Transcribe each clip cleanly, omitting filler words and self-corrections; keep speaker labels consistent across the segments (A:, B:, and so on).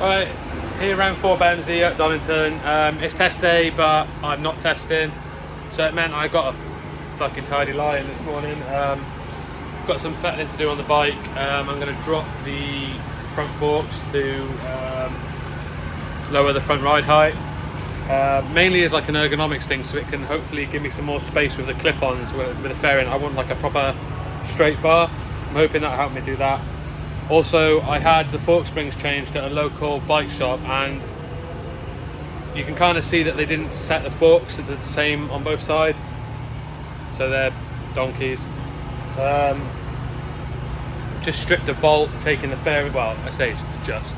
A: Right, here around 4 Bemsee at Donington. It's test day, but I'm not testing, so it meant I got a fucking tidy line this morning. Got some fettling to do on the bike. I'm going to drop the front forks to lower the front ride height. Mainly as like an ergonomics thing, so it can hopefully give me some more space with the clip-ons with the fairing. I want like a proper straight bar. I'm hoping that'll help me do that. Also, I had the fork springs changed at a local bike shop, and you can kind of see that they didn't set the forks the same on both sides, so they're donkeys. Just stripped a bolt, taking the fairing, well, I say just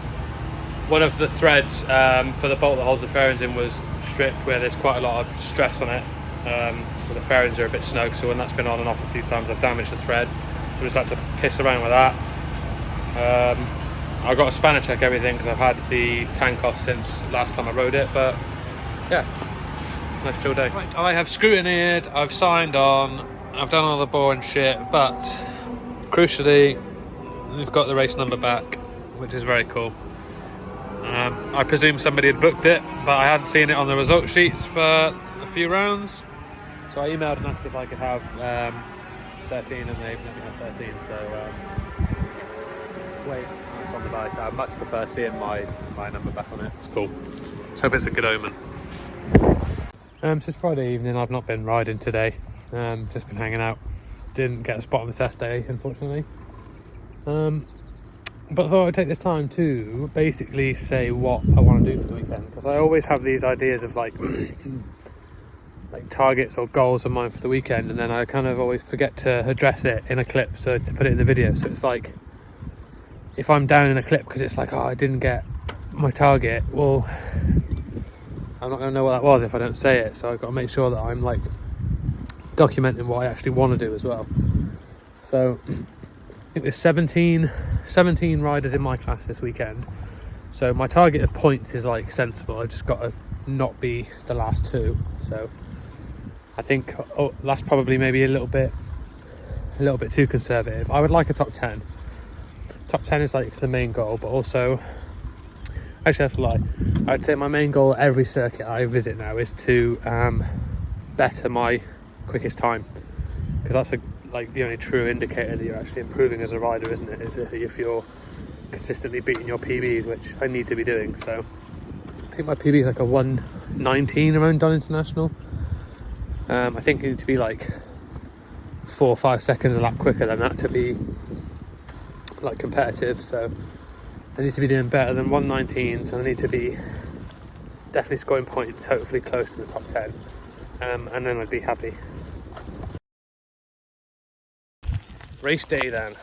A: one of the threads for the bolt that holds the fairings in was stripped, where there's quite a lot of stress on it. The fairings are a bit snug, so when that's been on and off a few times, I've damaged the thread, so I just had to piss around with that. I got to spanner check everything because I've had the tank off since last time I rode it, but yeah, nice chill day. Right, I have scrutineered, I've signed on, I've done all the boring shit, but crucially we've got the race number back, which is very cool. I presume somebody had booked it, but I hadn't seen it on the result sheets for a few rounds, so I emailed and asked if I could have 13, and they let me have 13, so wait, that's on the bike. I much prefer seeing my number back on it. It's cool. Let's hope it's a good omen. So it's Friday evening. I've not been riding today. Just been hanging out. Didn't get a spot on the test day, unfortunately. But I thought I'd take this time to basically say what I want to do for the weekend, because I always have these ideas of like targets or goals of mine for the weekend, and then I kind of always forget to address it in a clip, so to put it in the video. So it's like, if I'm down in a clip because it's like, oh, I didn't get my target, well, I'm not going to know what that was if I don't say it. So I've got to make sure that I'm like documenting what I actually want to do as well. So I think there's 17 riders in my class this weekend. So my target of points is like sensible. I've just got to not be the last two. So I think that's probably maybe a little bit too conservative. I would like a top 10. Top 10 is like the main goal, but also, actually that's a lie. I'd say my main goal at every circuit I visit now is to better my quickest time, because that's like the only true indicator that you're actually improving as a rider, isn't it? Is that if you're consistently beating your PBs, which I need to be doing. So I think my PB is like a 1:19 around Donington National. I think you need to be like 4 or 5 seconds a lap quicker than that to be like competitive. So I need to be doing better than 1:19, so I need to be definitely scoring points, hopefully close to the top 10, and then I'd be happy. Race day then.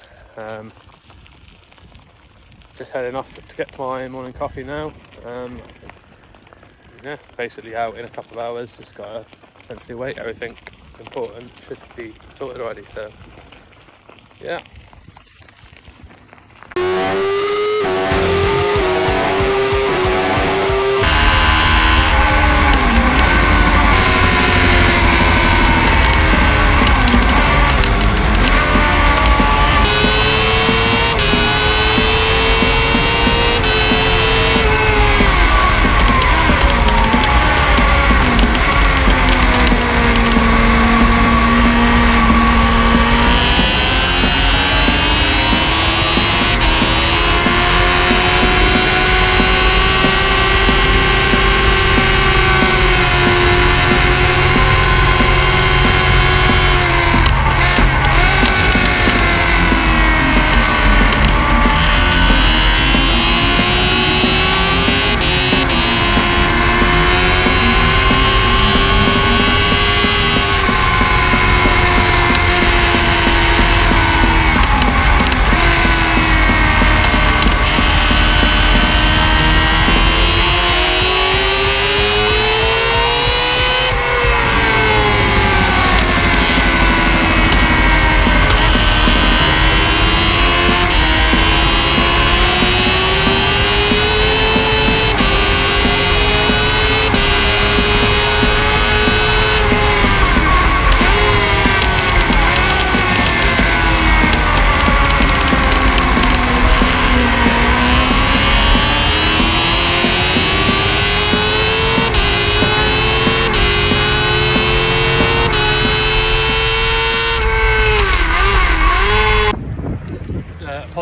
A: Just heading off to get my morning coffee now. Yeah, basically out in a couple of hours. Just gotta essentially wait. Everything important should be sorted already, so yeah.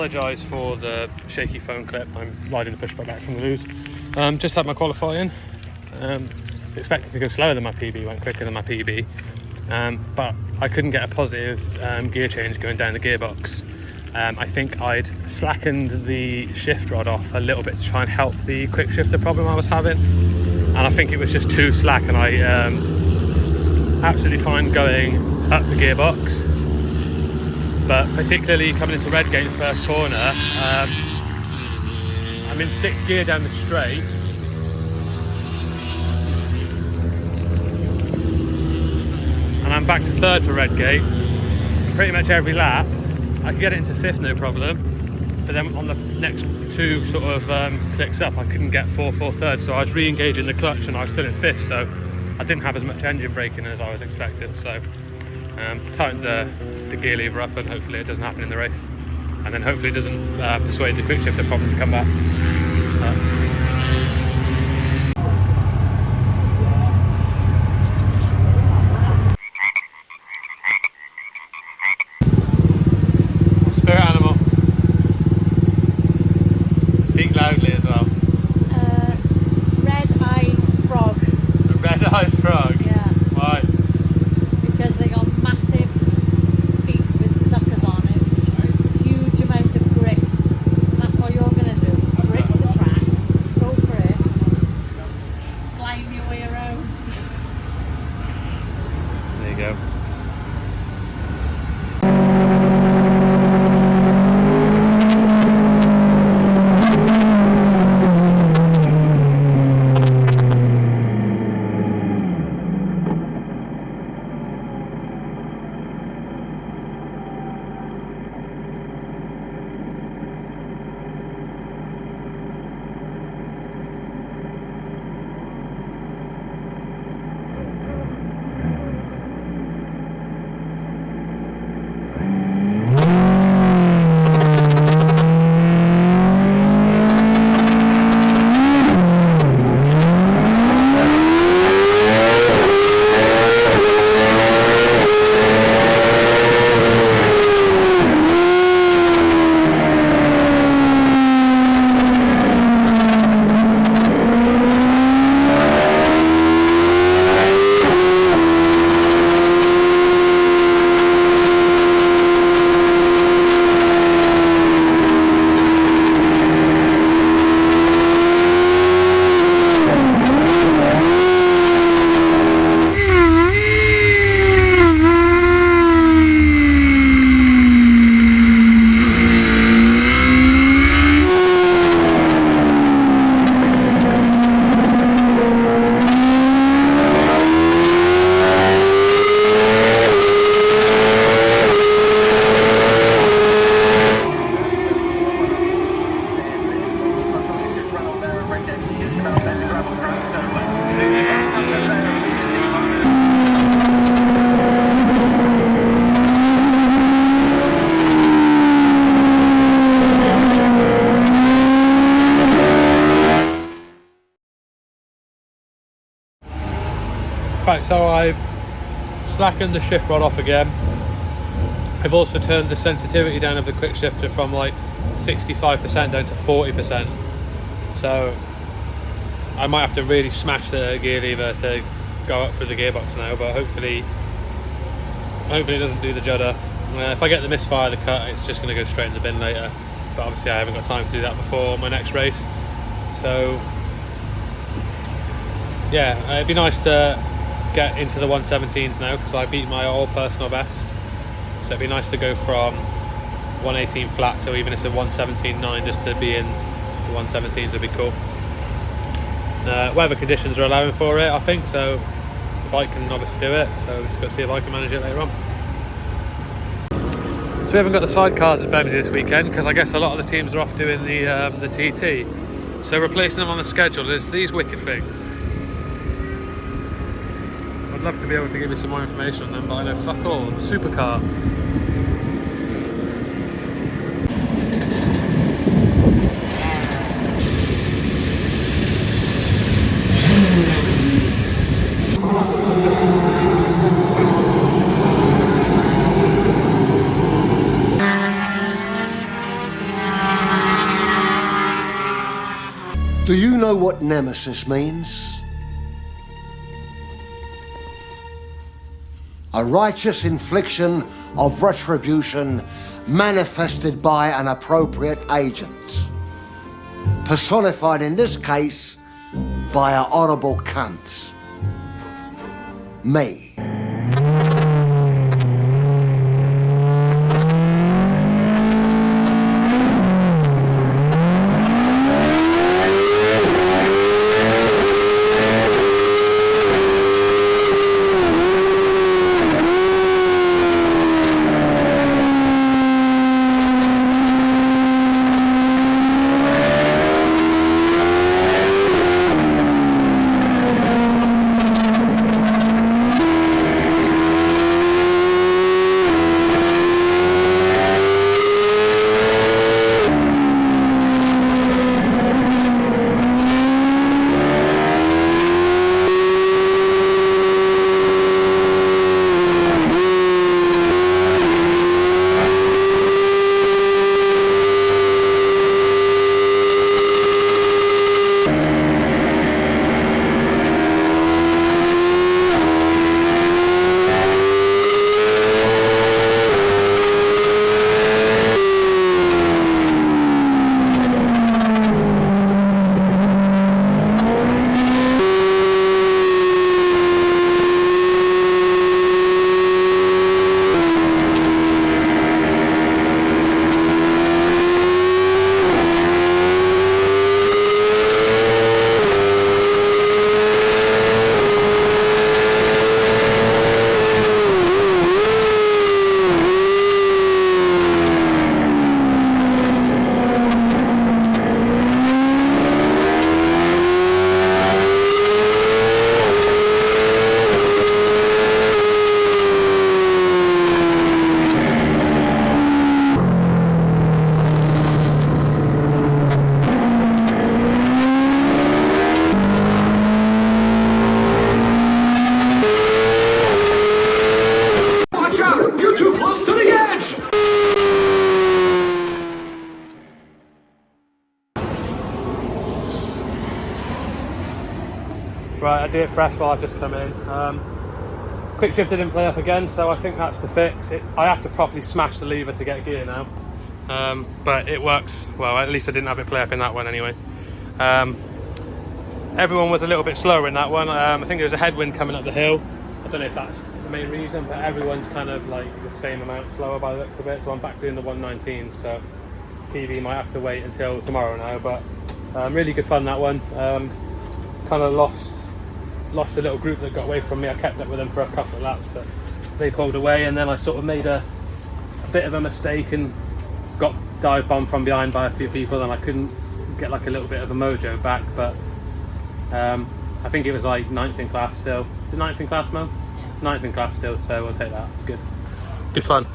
A: apologise for the shaky phone clip. I'm riding the push bike back from the lose. Just had my qualifying. Was expected to go slower than my PB, went quicker than my PB. But I couldn't get a positive gear change going down the gearbox. I think I'd slackened the shift rod off a little bit to try and help the quick shifter problem I was having, and I think it was just too slack, and I absolutely fine going up the gearbox, but particularly coming into Redgate first corner, I'm in 6th gear down the straight, and I'm back to 3rd for Redgate, and pretty much every lap I could get it into 5th no problem, but then on the next 2 sort of clicks up I couldn't get 4th or 3rd, so I was re-engaging the clutch and I was still in 5th, so I didn't have as much engine braking as I was expecting. So tightened the gear lever up, and hopefully it doesn't happen in the race, and then hopefully it doesn't persuade the quick shifter problem to come back. Loudly as well.
B: Red-eyed frog.
A: A red-eyed frog?
B: Yeah.
A: Why?
B: Because they got massive feet with suckers on it. Huge amount of grip. And that's what you're going to do. Grip the track, go for it, slide your way around.
A: There you go. Right, so I've slackened the shift rod off again. I've also turned the sensitivity down of the quick shifter from like 65% down to 40%. So I might have to really smash the gear lever to go up through the gearbox now, but hopefully it doesn't do the judder. If I get the misfire of the cut, it's just going to go straight in the bin later, but obviously I haven't got time to do that before my next race. So yeah, it'd be nice to get into the 117s now, because I beat my old personal best, so it'd be nice to go from 118 flat to even if it's a 117.9, just to be in the 117s would be cool. Weather conditions are allowing for it, I think, so the bike can obviously do it, so we've just got to see if I can manage it later on. So we haven't got the sidecars at Bemsee this weekend, because I guess a lot of the teams are off doing the TT, so replacing them on the schedule is these wicked things. I'd love to be able to give you some more information on them, but I know fuck all. Supercars.
C: Do you know what Nemesis means? A righteous infliction of retribution manifested by an appropriate agent. Personified in this case by an honourable cunt. Me.
A: Right, I do it fresh while I've just come in. Quick shift didn't play up again, so I think that's the fix. I have to properly smash the lever to get gear now, but it works well. At least I didn't have it play up in that one anyway. Everyone was a little bit slower in that one. I think there was a headwind coming up the hill. I don't know if that's the main reason, but everyone's kind of like the same amount slower by the looks of it. So I'm back doing the 119s, so PV might have to wait until tomorrow now. But really good fun, that one. Kind of lost a little group that got away from me. I kept up with them for a couple of laps, but they pulled away, and then I sort of made a bit of a mistake and got dive bombed from behind by a few people, and I couldn't get like a little bit of a mojo back. But I think it was like 9th in class still. Is it 9th in class, Mo? Yeah. 9th in class still, so we'll take that. It's good. Good fun.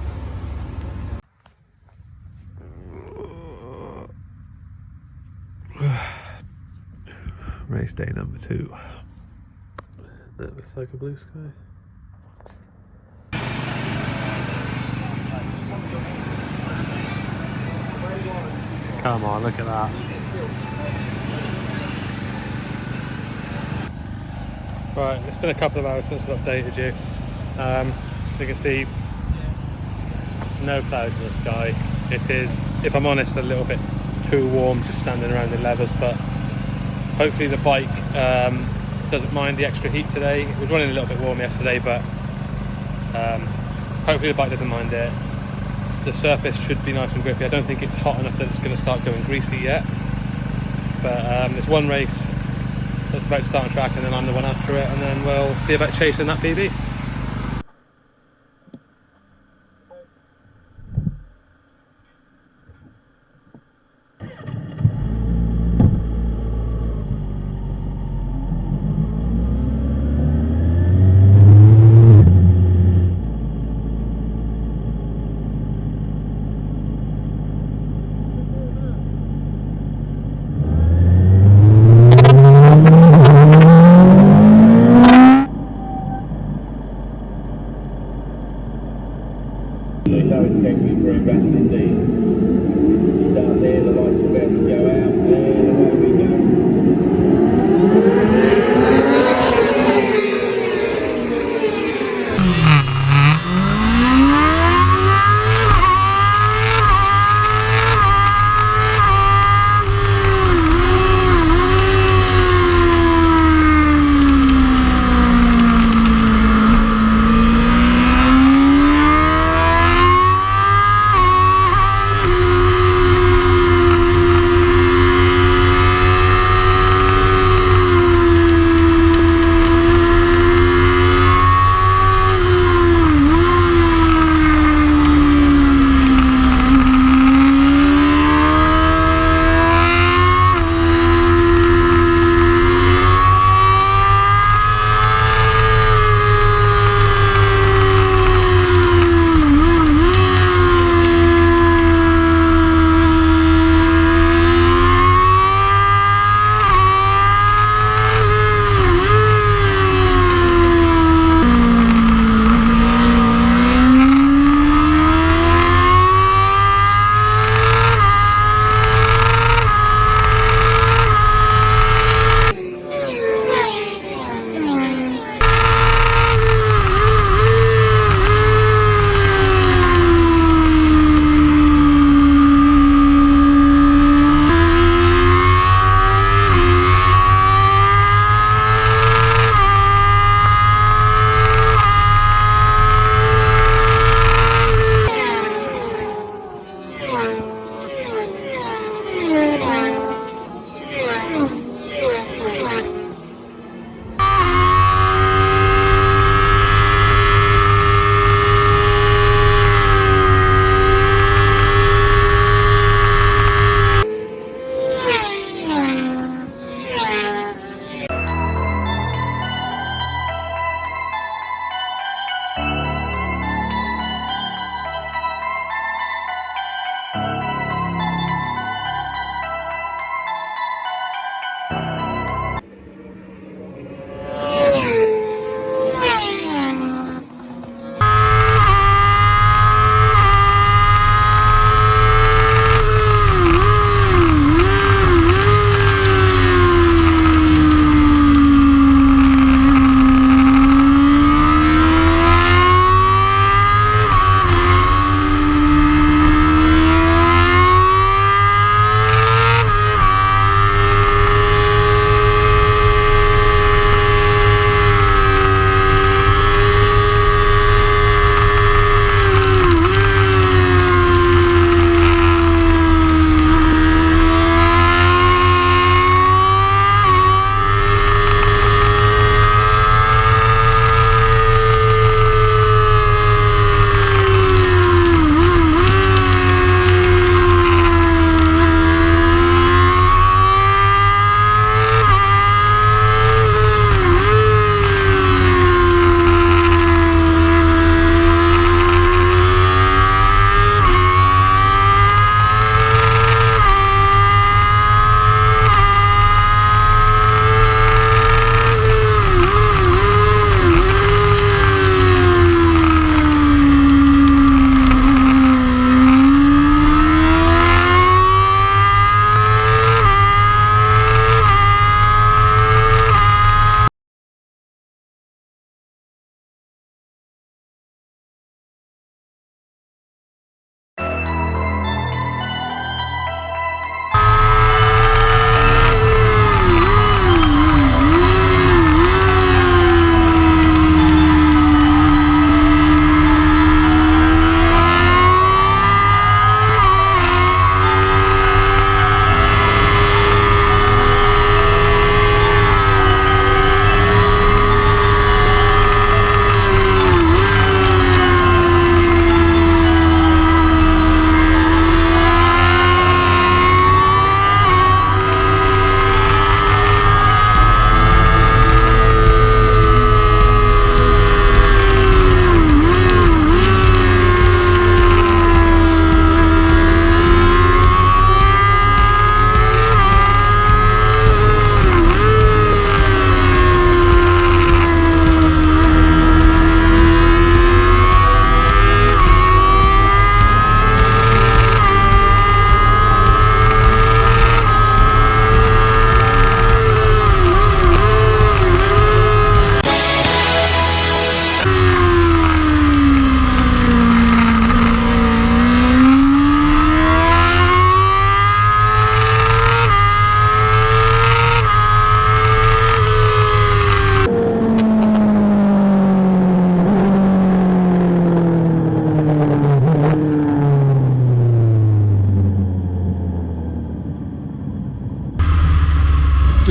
A: Race day number 2. That looks like a blue sky. Come on, look at that. Right, it's been a couple of hours since I've updated you. You can see no clouds in the sky. It is, if I'm honest, a little bit too warm just standing around in levers, but hopefully the bike doesn't mind the extra heat today. It was running a little bit warm yesterday, but hopefully the bike doesn't mind it. The surface should be nice and grippy. I don't think it's hot enough that it's going to start going greasy yet, but there's one race that's about to start on track, and then I'm the one after it, and then we'll see about chasing that PB.
D: It's going to be very rapid indeed. Start there, the lights are about to go out, and away we go.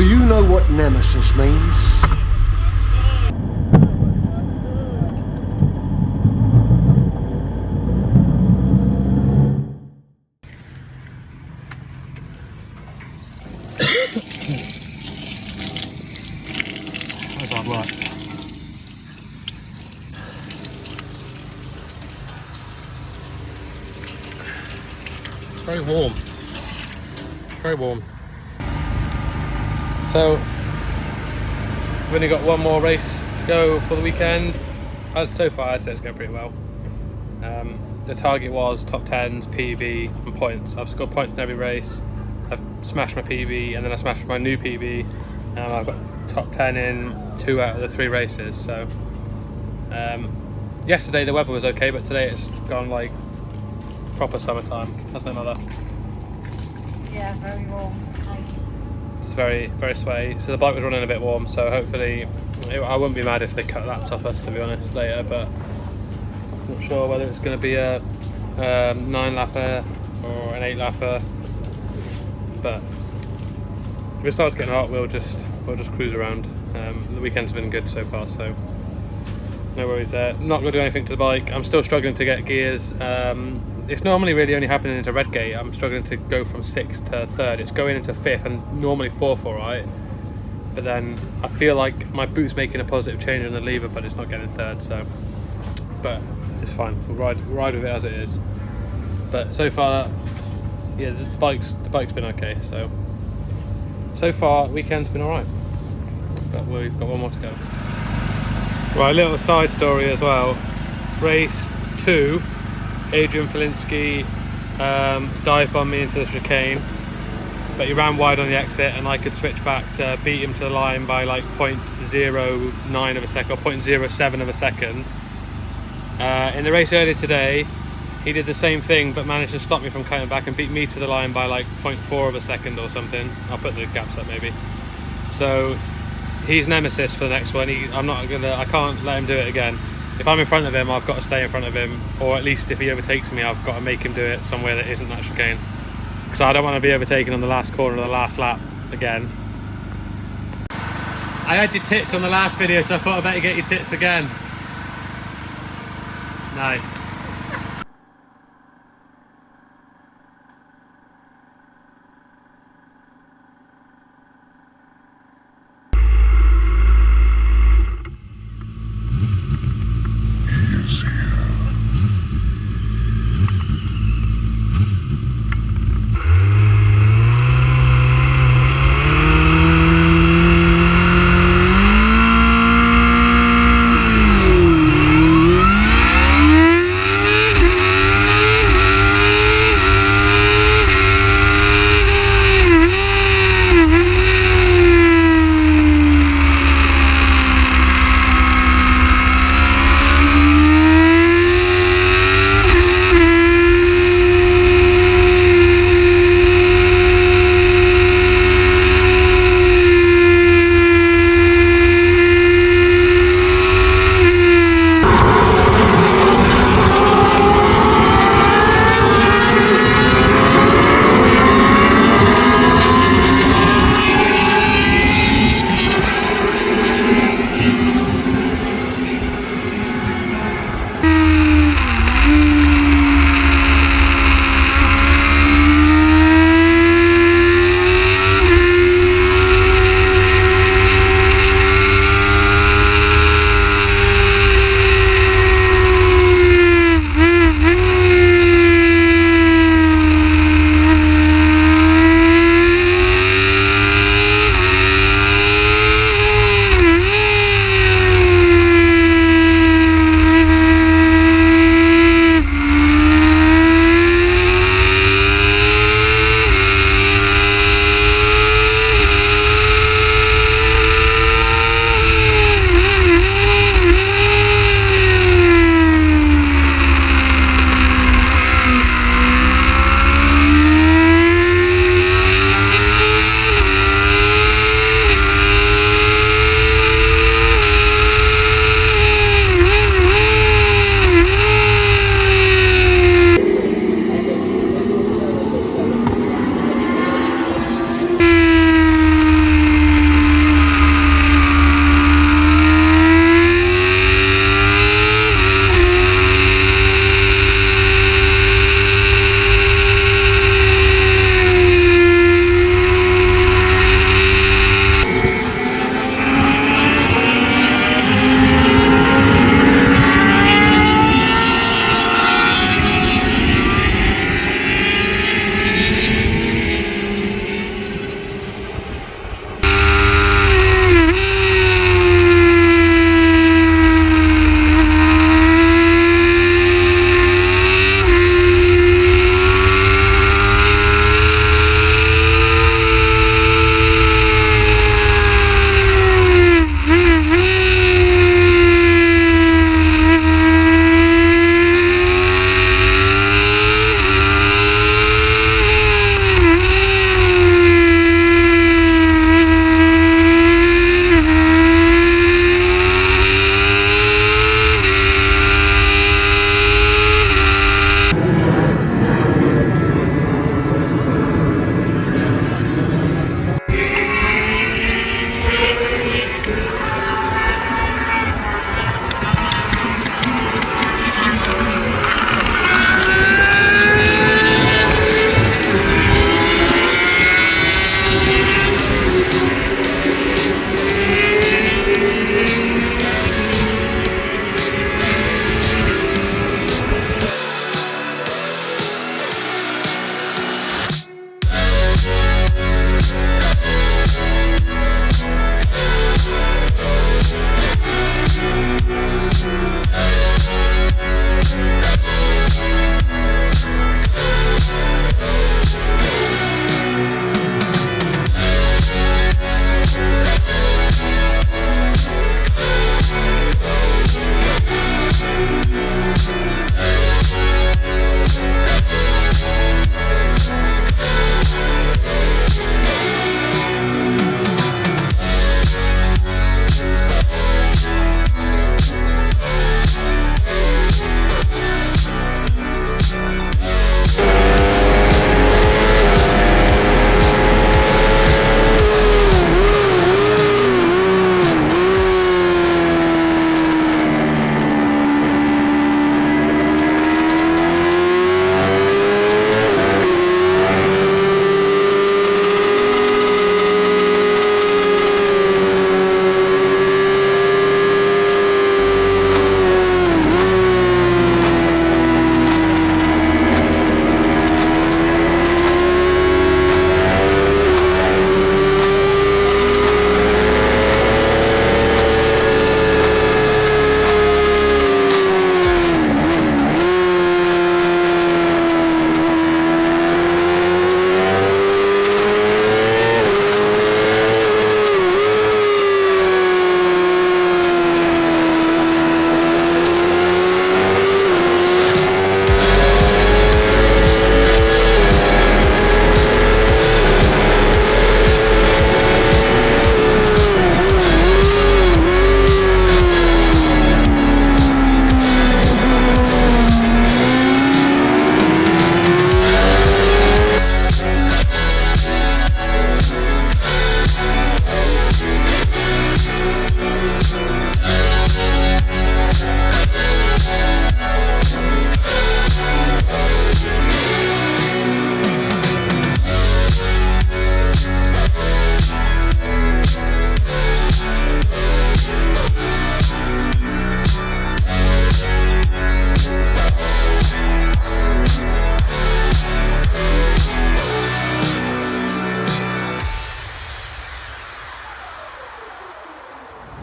C: Do you know what Nemesis means?
A: That's hard work. Very warm. Very warm. So, we've only got one more race to go for the weekend. So far, I'd say it's going pretty well. The target was top 10s, PB, and points. I've scored points in every race. I've smashed my PB, and then I smashed my new PB. I've got top 10 in 2 out of the 3 races. So, yesterday the weather was okay, but today it's gone like proper summertime, hasn't it, Mother?
B: Yeah, very warm. Nice.
A: It's very, very sweaty. So the bike was running a bit warm, so hopefully, I wouldn't be mad if they cut laps off us, to be honest, later, but not sure whether it's going to be a 9-lapper or an 8-lapper, but if it starts getting hot, we'll just cruise around. The weekend's been good so far, so no worries there. Not going to do anything to the bike. I'm still struggling to get gears. It's normally really only happening into Redgate. I'm struggling to go from 6th to 3rd. It's going into 5th and normally 4th, all right. But then I feel like my boot's making a positive change on the lever, but it's not getting 3rd. So, but it's fine. We'll ride with it as it is. But so far, yeah, the bike's been okay. So far, weekend's been all right. But we've got one more to go. Right, little side story as well. Race 2. Adrian Felinski dive bombed me into the chicane, but he ran wide on the exit and I could switch back to beat him to the line by like 0.09 of a second or 0.07 of a second. In the race earlier today, he did the same thing but managed to stop me from coming back and beat me to the line by like 0.4 of a second or something. I'll put the gaps up maybe. So he's Nemesis for the next one. I can't let him do it again. If I'm in front of him, I've got to stay in front of him, or at least if he overtakes me, I've got to make him do it somewhere that isn't that chicane. Because I don't want to be overtaken on the last corner of the last lap again. I had your tits on the last video, so I thought I'd better get your tits again. Nice.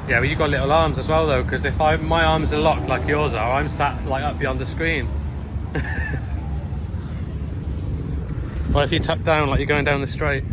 A: Yeah, well, you got little arms as well though, because if my arms are locked like yours are, I'm sat like up beyond the screen. Well, if you tuck down like you're going down the straight.